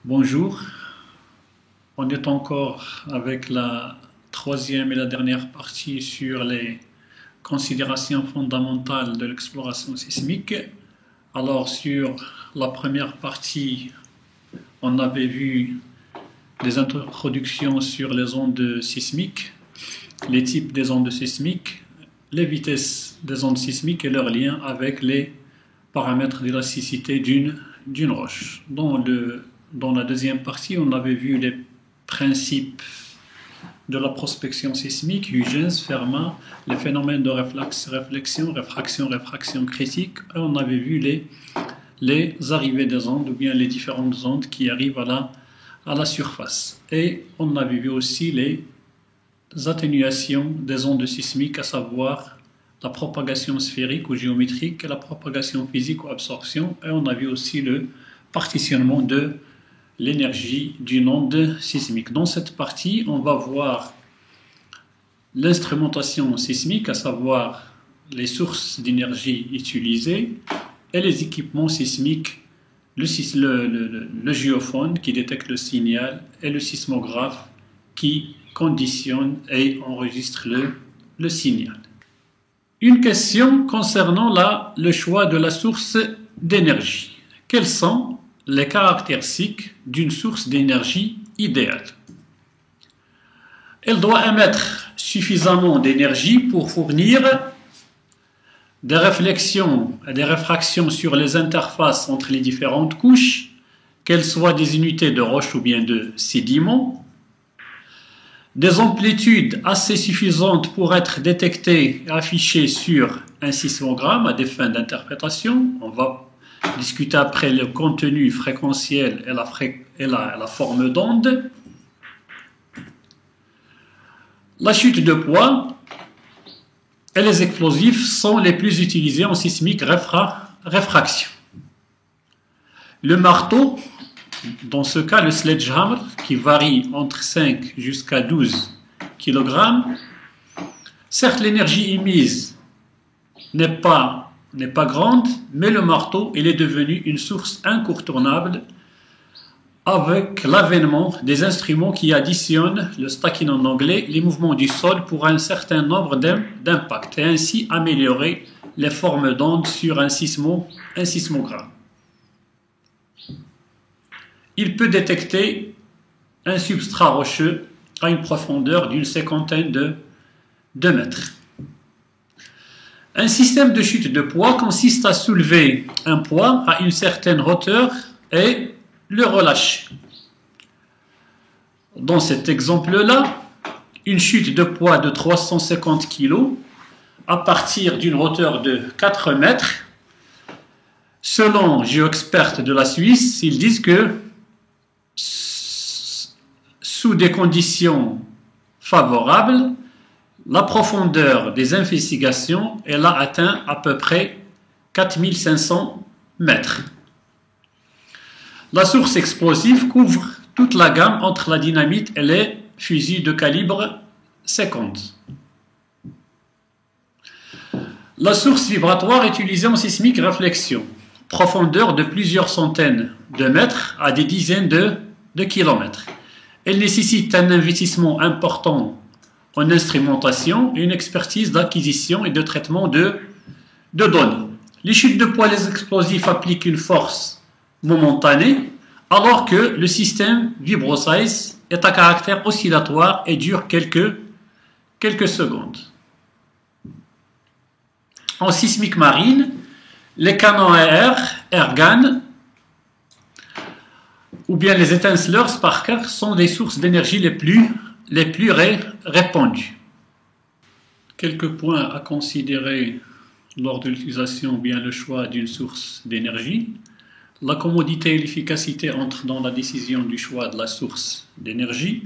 Bonjour, on est encore avec la troisième et la dernière partie sur les considérations fondamentales de l'exploration sismique. Alors sur la première partie, on avait vu des introductions sur les ondes sismiques, les types des ondes sismiques, les vitesses des ondes sismiques et leur lien avec les paramètres d'élasticité d'une roche. Dans la deuxième partie, on avait vu les principes de la prospection sismique, Huygens, Fermat, les phénomènes de réflexion, réfraction critique, et on avait vu les arrivées des ondes, ou bien les différentes ondes qui arrivent à la surface. Et on avait vu aussi les atténuations des ondes sismiques, à savoir la propagation sphérique ou géométrique et la propagation physique ou absorption, et on a vu aussi le partitionnement de l'énergie d'une onde sismique. Dans cette partie, on va voir l'instrumentation sismique, à savoir les sources d'énergie utilisées et les équipements sismiques, le géophone qui détecte le signal et le sismographe qui conditionne et enregistre le signal. Une question concernant le choix de la source d'énergie. Quelles sont les caractéristiques d'une source d'énergie idéale? Elle doit émettre suffisamment d'énergie pour fournir des réflexions et des réfractions sur les interfaces entre les différentes couches, qu'elles soient des unités de roche ou bien de sédiments, des amplitudes assez suffisantes pour être détectées et affichées sur un sismogramme à des fins d'interprétation. On va discuter après le contenu fréquentiel et la forme d'onde. La chute de poids et les explosifs sont les plus utilisés en sismique réfraction. Le marteau, dans ce cas le sledgehammer, qui varie entre 5 jusqu'à 12 kg. Certes, l'énergie émise n'est pas grande, mais le marteau il est devenu une source incontournable avec l'avènement des instruments qui additionnent, le stacking en anglais, les mouvements du sol pour un certain nombre d'impacts et ainsi améliorer les formes d'ondes sur un sismogramme. Il peut détecter un substrat rocheux à une profondeur d'une cinquantaine de mètres. Un système de chute de poids consiste à soulever un poids à une certaine hauteur et le relâcher. Dans cet exemple-là, une chute de poids de 350 kg à partir d'une hauteur de 4 mètres, selon GeoExpert de la Suisse, ils disent que sous des conditions favorables, la profondeur des investigations elle a atteint à peu près 4500 mètres. La source explosive couvre toute la gamme entre la dynamite et les fusils de calibre 50. La source vibratoire est utilisée en sismique réflexion, profondeur de plusieurs centaines de mètres à des dizaines de kilomètres. Elle nécessite un investissement important en instrumentation et une expertise d'acquisition et de traitement de données. Les chutes de poids et les explosifs appliquent une force momentanée, alors que le système vibro-size est à caractère oscillatoire et dure quelques secondes. En sismique marine, les canons à air-gun ou bien les étinceleurs Sparker sont les sources d'énergie les plus répandues. Quelques points à considérer lors de l'utilisation ou bien le choix d'une source d'énergie. La commodité et l'efficacité entrent dans la décision du choix de la source d'énergie.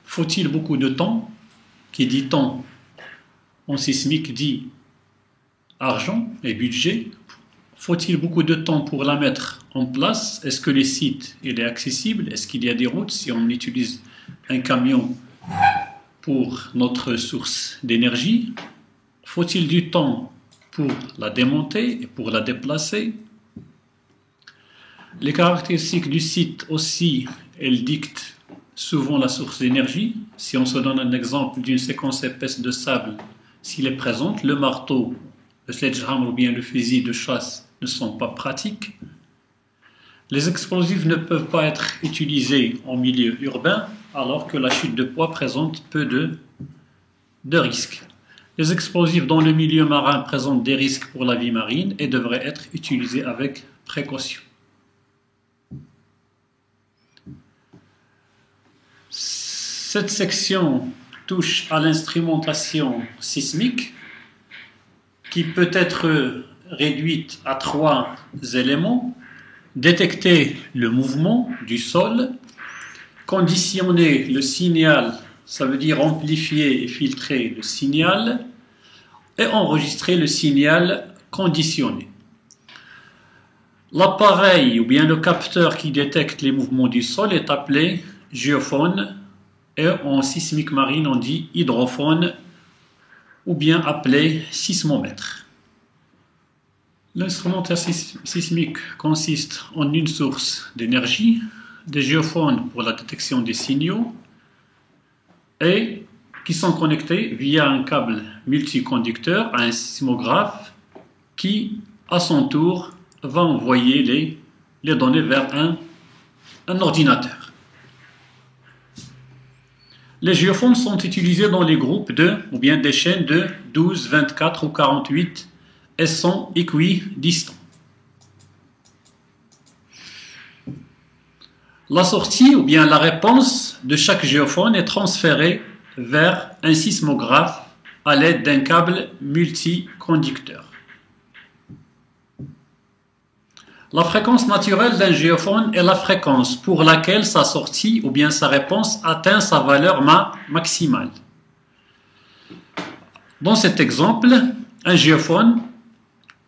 Faut-il beaucoup de temps? Qui dit temps en sismique dit argent et budget. Faut-il beaucoup de temps pour la mettre en place? Est-ce que le site est accessible? Est-ce qu'il y a des routes si on utilise un camion pour notre source d'énergie? Faut-il du temps pour la démonter et pour la déplacer? Les caractéristiques du site aussi, elles dictent souvent la source d'énergie. Si on se donne un exemple d'une séquence épaisse de sable, s'il est présent, le marteau, le sledgehammer ou bien le fusil de chasse ne sont pas pratiques. Les explosifs ne peuvent pas être utilisés en milieu urbain, alors que la chute de poids présente peu de risques. Les explosifs dans le milieu marin présentent des risques pour la vie marine et devraient être utilisés avec précaution. Cette section touche à l'instrumentation sismique qui peut être réduite à 3 éléments. Détecter le mouvement du sol, conditionner le signal, ça veut dire amplifier et filtrer le signal, et enregistrer le signal conditionné. L'appareil ou bien le capteur qui détecte les mouvements du sol est appelé géophone, et en sismique marine on dit hydrophone ou bien appelé sismomètre. L'instrumentation sismique consiste en une source d'énergie, des géophones pour la détection des signaux et qui sont connectés via un câble multiconducteur à un sismographe qui, à son tour, va envoyer les données vers un ordinateur. Les géophones sont utilisés dans les groupes ou bien des chaînes de 12, 24 ou 48 et sont équidistants. La sortie ou bien la réponse de chaque géophone est transférée vers un sismographe à l'aide d'un câble multiconducteur. La fréquence naturelle d'un géophone est la fréquence pour laquelle sa sortie ou bien sa réponse atteint sa valeur maximale. Dans cet exemple, un géophone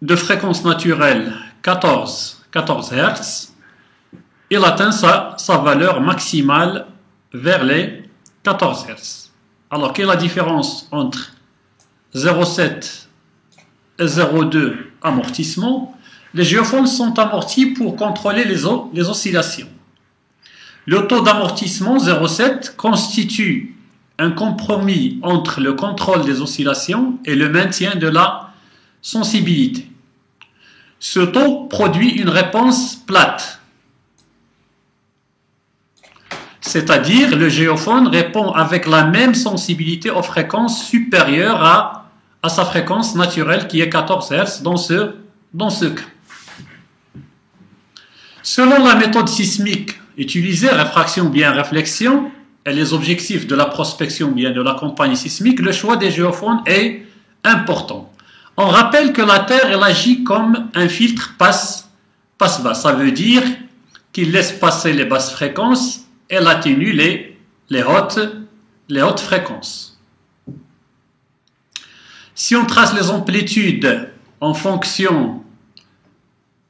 de fréquence naturelle 14 Hz, il atteint sa valeur maximale vers les 14 Hz. Alors quelle est la différence entre 0,7 et 0,2 amortissement? Les géophones sont amortis pour contrôler les oscillations. Le taux d'amortissement 0,7 constitue un compromis entre le contrôle des oscillations et le maintien de la sensibilité. Ce taux produit une réponse plate. C'est-à-dire, le géophone répond avec la même sensibilité aux fréquences supérieures à sa fréquence naturelle qui est 14 Hz dans ce cas. Selon la méthode sismique utilisée, réfraction bien réflexion, et les objectifs de la prospection bien de la compagnie sismique, le choix des géophones est important. On rappelle que la Terre elle agit comme un filtre passe-bas. Ça veut dire qu'il laisse passer les basses fréquences et atténue les hautes fréquences. Si on trace les amplitudes en fonction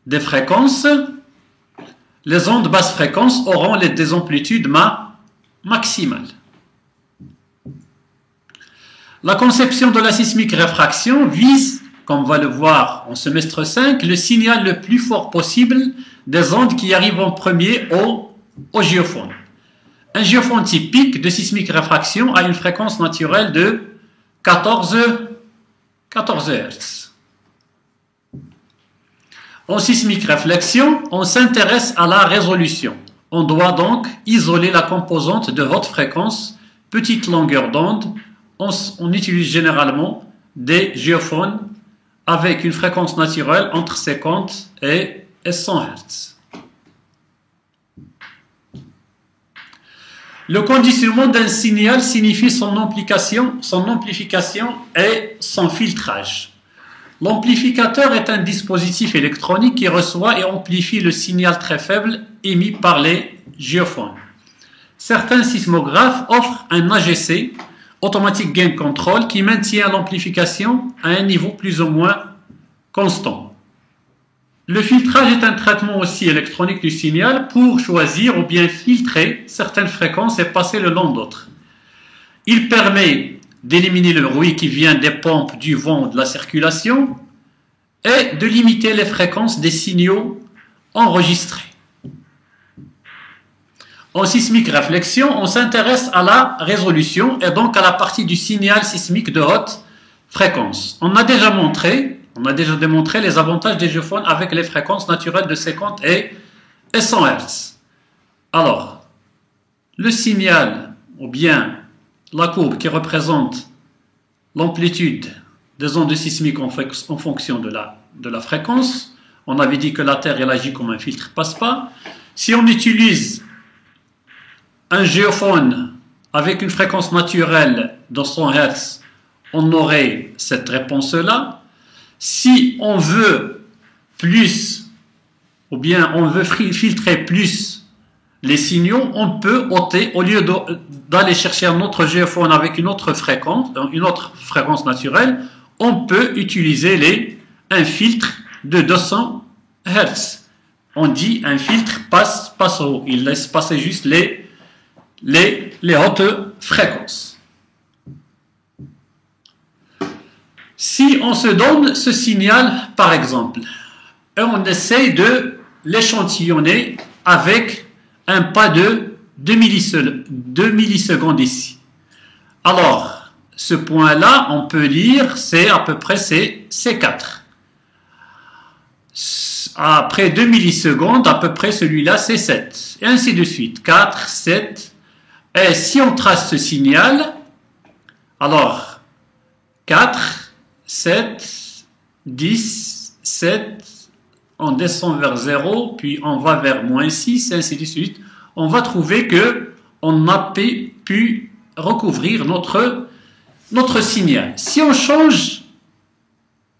des fréquences, les ondes basse fréquence auront des amplitudes maximales. La conception de la sismique réfraction vise, comme on va le voir en semestre 5, le signal le plus fort possible des ondes qui arrivent en premier au géophone. Un géophone typique de sismique réfraction a une fréquence naturelle de 14 Hz. En sismique réflexion, on s'intéresse à la résolution. On doit donc isoler la composante de haute fréquence, petite longueur d'onde. On utilise généralement des géophones avec une fréquence naturelle entre 50 et 100 Hz. Le conditionnement d'un signal signifie son amplification et son filtrage. L'amplificateur est un dispositif électronique qui reçoit et amplifie le signal très faible émis par les géophones. Certains sismographes offrent un AGC, Automatic Gain Control, qui maintient l'amplification à un niveau plus ou moins constant. Le filtrage est un traitement aussi électronique du signal pour choisir ou bien filtrer certaines fréquences et passer le long d'autres. Il permet d'éliminer le bruit qui vient des pompes, du vent, de la circulation et de limiter les fréquences des signaux enregistrés. En sismique réflexion, on s'intéresse à la résolution et donc à la partie du signal sismique de haute fréquence. On a déjà démontré les avantages des géophones avec les fréquences naturelles de 50 et 100 Hz. Alors, le signal, ou bien la courbe qui représente l'amplitude des ondes sismiques en fonction de la fréquence, on avait dit que la Terre elle agit comme un filtre passe-pas. Si on utilise un géophone avec une fréquence naturelle de 100 Hz, on aurait cette réponse-là. Si on veut plus, ou bien on veut filtrer plus les signaux, on peut ôter, au lieu d'aller chercher un autre géophone avec une autre fréquence naturelle, on peut utiliser un filtre de 200 Hz. On dit un filtre passe-haut. Il laisse passer juste les hautes fréquences. Si on se donne ce signal, par exemple, et on essaye de l'échantillonner avec un pas de 2 millisecondes ici. Alors, ce point-là, on peut lire, c'est à peu près C4. Après 2 millisecondes, à peu près celui-là, c'est 7. Et ainsi de suite. 4, 7. Et si on trace ce signal, alors 4, 7, 10, 7, on descend vers 0, puis on va vers moins 6, et ainsi de suite. On va trouver qu'on a pu recouvrir notre signal. Si on change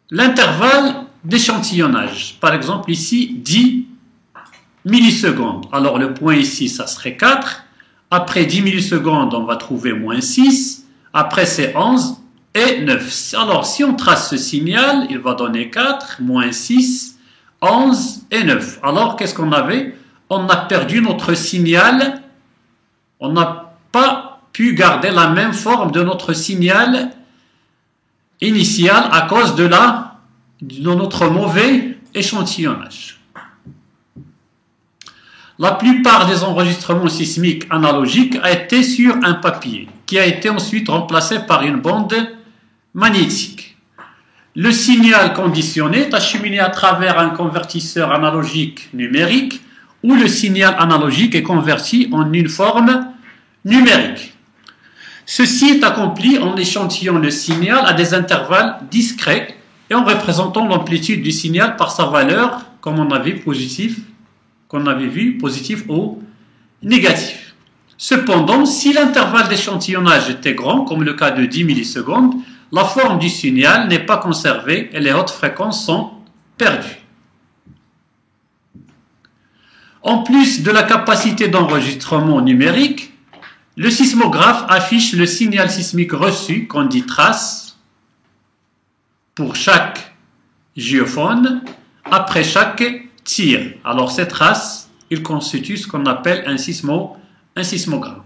l'intervalle d'échantillonnage, par exemple ici 10 millisecondes, alors le point ici ça serait 4, après 10 millisecondes on va trouver moins 6, après c'est 11 et 9. Alors si on trace ce signal, il va donner 4, moins 6, 11 et 9. Alors qu'est-ce qu'on avait? On a perdu notre signal, on n'a pas pu garder la même forme de notre signal initial à cause de notre mauvais échantillonnage. La plupart des enregistrements sismiques analogiques a été sur un papier qui a été ensuite remplacé par une bande magnétique. Le signal conditionné est acheminé à travers un convertisseur analogique numérique où le signal analogique est converti en une forme numérique. Ceci est accompli en échantillonnant le signal à des intervalles discrets et en représentant l'amplitude du signal par sa valeur, comme on avait vu, positif ou négatif. Cependant, si l'intervalle d'échantillonnage était grand, comme le cas de 10 millisecondes, la forme du signal n'est pas conservée et les hautes fréquences sont perdues. En plus de la capacité d'enregistrement numérique, le sismographe affiche le signal sismique reçu, qu'on dit trace, pour chaque géophone, après chaque tir. Alors ces traces, ils constituent ce qu'on appelle un sismogramme.